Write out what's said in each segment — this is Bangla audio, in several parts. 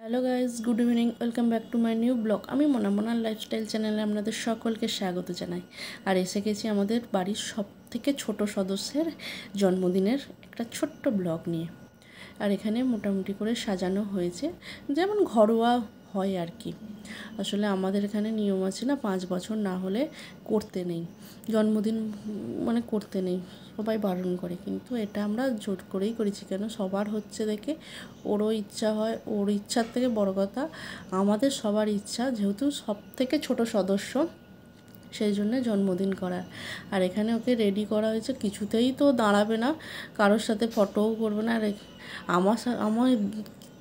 Hello guys, good evening. Welcome back to my new blog. আমি মোনার লাইফস্টাইল চ্যানেলে আপনাদের সকলকে স্বাগত জানাই। আর এসে গেছি আমাদের বাড়ির সব থেকে ছোট সদস্যের জন্মদিনের একটা ছোট্ট ব্লগ নিয়ে। আর এখানে মোটামুটি করে সাজানো হয়েছে, যেমন ঘরোয়া হয় আর কি। আসলে আমাদের এখানে নিয়ম আছে না, 5 বছর না হলে করতে নেই জন্মদিন, মানে করতে নেই, সবাই বারণ করে। কিন্তু এটা আমরা জোর করেই করেছি, কেন সবার হচ্ছে দেখে ওরও ইচ্ছা হয়। ওর ইচ্ছার থেকে বড় কথা আমাদের সবার ইচ্ছা, যেহেতু সব থেকে ছোট সদস্য, সেই জন্যে জন্মদিন করার। আর এখানে ওকে রেডি করা হয়েছে, কিছুতেই তো দাঁড়াবে না, কারোর সাথে ফটোও করবে না। আর আমার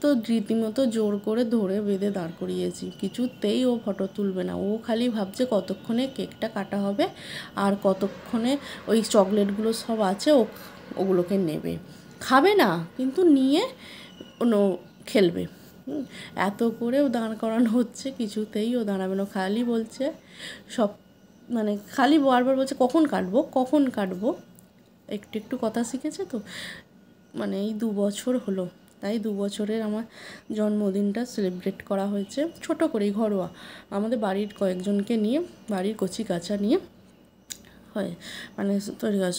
তো রীতিমতো জোর করে ধরে বেঁধে দাঁড় করিয়েছি, কিছুতেই ও ফটো তুলবে না। ও খালি ভাবছে কতক্ষণে কেকটা কাটা হবে আর কতক্ষণে ওই চকলেটগুলো সব আছে ওগুলোকে নেবে। খাবে না, কিন্তু নিয়ে খেলবে। এত করেও দাঁড় করানো হচ্ছে, কিছুতেই ও দাঁড়াবে না। খালি বলছে সব, মানে খালি বারবার বলছে কখন কাটবো। একটু একটু কথা শিখেছে তো, মানে এই 2 বছর হলো, তাই 2 বছরের আমার জন্মদিনটা সেলিব্রেট করা হয়েছে ছোট করেই, ঘরোয়া। আমাদের বাড়ির কয়েকজনকে নিয়ে, বাড়ির কচি কাঁচা নিয়ে হয়, মানে তৈরি হয়।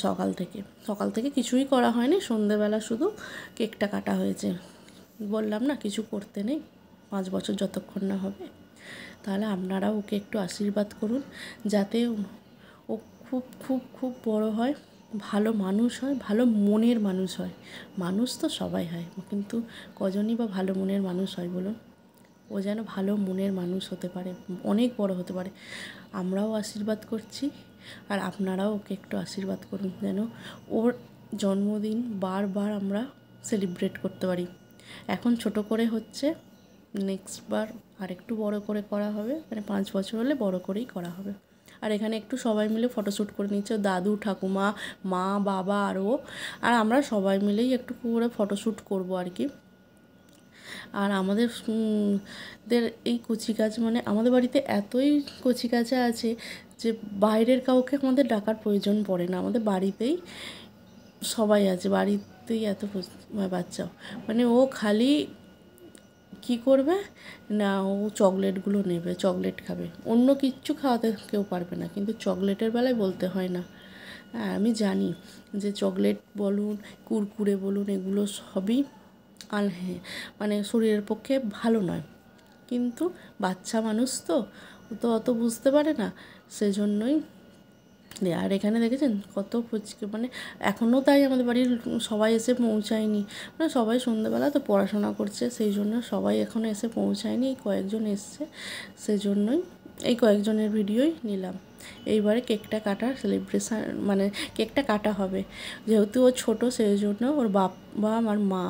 সকাল থেকে কিছুই করা হয়নি, সন্ধেবেলা শুধু কেকটা কাটা হয়েছে। বললাম না, কিছু করতে নেই 5 বছর যতক্ষণ না হবে। তাহলে আপনারাও ওকে একটু আশীর্বাদ করুন, যাতে ও খুব খুব খুব বড় হয়, ভালো মানুষ হয়, ভালো মনের মানুষ হয়। মানুষ তো সবাই হয়, কিন্তু কজনই বা ভালো মনের মানুষ হয় বলুন? ও যেন ভালো মনের মানুষ হতে পারে, অনেক বড় হতে পারে। আমরাও আশীর্বাদ করছি, আর আপনারাও ওকে একটু আশীর্বাদ করুন, যেন ওর জন্মদিন বারবার আমরা সেলিব্রেট করতে পারি। এখন ছোট করে হচ্ছে, নেক্সট বার আর একটু বড় করে করা হবে, মানে 5 বছর হলে বড় করেই করা হবে। আর এখানে একটু সবাই মিলে ফটোশ্যুট করে নিচ্ছে, দাদু, ঠাকুমা, মা, বাবা আর ও। আর আমরা সবাই মিলেই একটু করে ফটোশ্যুট করবো আর কি। আর আমাদের এই কচিকাঁচ, মানে আমাদের বাড়িতে এতই কচিকাঁচা আছে যে বাইরের কাউকে আমাদের ডাকার প্রয়োজন পড়ে না। আমাদের বাড়িতেই সবাই আছে, বাড়িতেই এত বাচ্চাও, মানে ও খালি কি করবে না, ও চকলেটগুলো নেবে, চকলেট খাবে, অন্য কিচ্ছু খাওয়াতে কেউ পারবে না, কিন্তু চকলেটের বেলায় বলতে হয় না। হ্যাঁ, আমি জানি যে চকলেট বলুন, কুরকুরে বলুন, এগুলো সবই মানে শরীরের পক্ষে ভালো নয়, কিন্তু বাচ্চা মানুষ তো, ও তো অত বুঝতে পারে না, সেজন্যই। আর এখানে দেখেছেন কত ফুচকা, মানে এখনও তাই আমাদের বাড়ির সবাই এসে পৌঁছায়নি, মানে সবাই সন্ধ্যেবেলা তো পড়াশোনা করছে, সেই জন্য সবাই এখনও এসে পৌঁছায়নি, কয়েকজন এসছে, সেজন্যই এই কয়েকজনের ভিডিওই নিলাম। এইবারে কেকটা কাটার সেলিব্রেশান, মানে কেকটা কাটা হবে, যেহেতু ও ছোটো, সেই জন্য ওর বাবা আর মা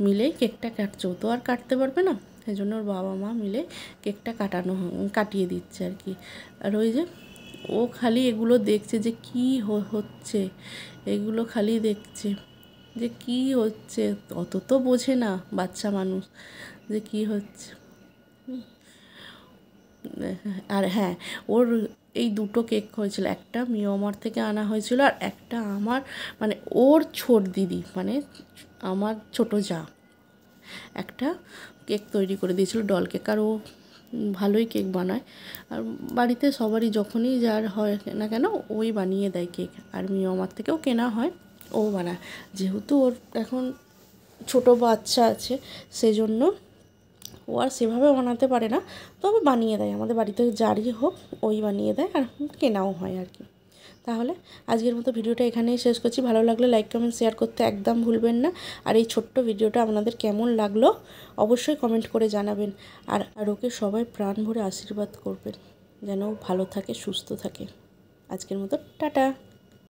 মিলেই কেকটা কাটছে। ও তো আর কাটতে পারবে না, সেই জন্য ওর বাবা মা মিলে কেকটা কাটিয়ে দিচ্ছে আর কি। আর ওই যে ও খালি এগুলো দেখছে যে কী হচ্ছে, এগুলো খালি দেখছে যে কী হচ্ছে, অত তো বোঝে না বাচ্চা মানুষ যে কী হচ্ছে। আর হ্যাঁ, ওর এই 2টো কেক হয়েছিল, একটা মিয়ানমার থেকে আনা হয়েছিল, আর একটা আমার, মানে ওর ছোট দিদি, মানে আমার ছোটো যা একটা কেক তৈরি করে দিয়েছিল, ডল কেক। আর ও ভালোই কেক বানায়, আর বাড়িতে সবারই যখনই যার হয় না কেন ওই বানিয়ে দেয় কেক। আর মিয়ানমার থেকেও কেনা হয়, ও বানায়। যেহেতু ওর এখন ছোট বাচ্চা আছে, সেজন্য ও আর সেভাবে বানাতে পারে না, তবে বানিয়ে দেয়, আমাদের বাড়িতে যারই হোক ওই বানিয়ে দেয়, আর কেনাও হয় আর কি। তাহলে আজকের মতো ভিডিওটা এখানেই শেষ করছি। ভালো লাগলে লাইক, কমেন্ট, শেয়ার করতে একদম ভুলবেন না। আর এই ছোট্ট ভিডিওটা আপনাদের কেমন লাগলো অবশ্যই কমেন্ট করে জানাবেন। আর ওকে সবাই প্রাণ ভরে আশীর্বাদ করবেন, যেন ভালো থাকে, সুস্থ থাকে। আজকের মতো টাটা।